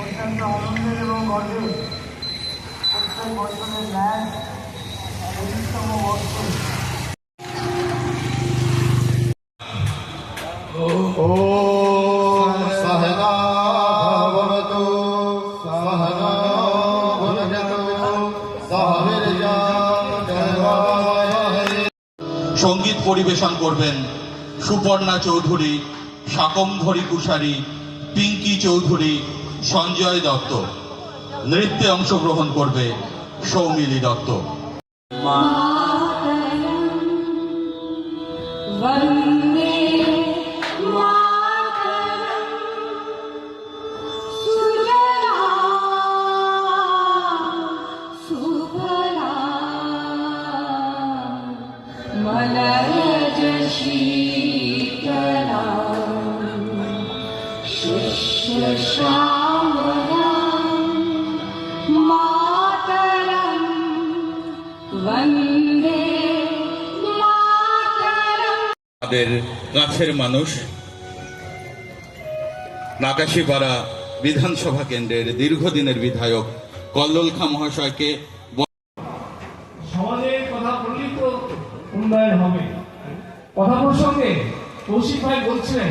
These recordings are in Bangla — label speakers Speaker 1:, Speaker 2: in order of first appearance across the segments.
Speaker 1: অত্যন্ত আনন্দের এবং গর্বের প্রত্যেক বছরের ন্যায় 23তম বর্ষে
Speaker 2: सहना भवतु सहना भुनक्तु सह वीर्यं
Speaker 3: সঙ্গীত পরিবেশন করবেন সুপর্ণা চৌধুরী, শাকম্ভরী কুশারী, পিঙ্কি চৌধুরী, সঞ্জয় দত্ত। নৃত্যে অংশগ্রহণ করবে সৌমিলি দত্ত।
Speaker 4: मलयज शीतला शिष्यश्यामलां मातरं वन्दे मातरम्।
Speaker 3: আমাদের কাছের মানুষ, নাকাশিপাড়া বিধানসভা কেন্দ্রের দীর্ঘদিনের বিধায়ক কল্লোল খাঁ মহাশয়কে
Speaker 5: সমাজের কথা বললেই তো উন্নয়ন হবে। কথা প্রসঙ্গে কৌশিক ভাই বলছিলেন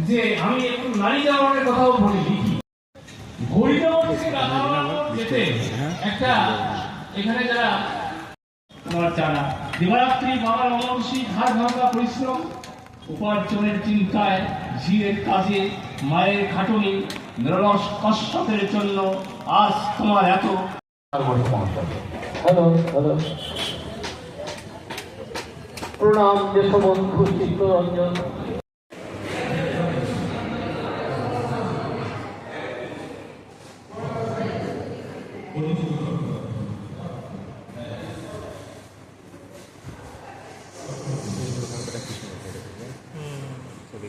Speaker 5: যে আমি একটু নারী জাগরণের কথাও বলি লিখি। গড়িনগর থেকে রাধানগর যেতে একটা এখানে যারা তোমার যারা দিবারাত্রি বাবার অমাবস্যী ধার ভাঙা পরিশ্রম, উপার্জনের চিন্তায়, ঝিয়ের কাজে, মায়ের খাটুনি, নিরলস কষ্টদের জন্য আজ তোমার এত
Speaker 6: হ্যালো হ্যালো প্রণাম দেশবন্ধু চিত্তরঞ্জন।
Speaker 1: ছবি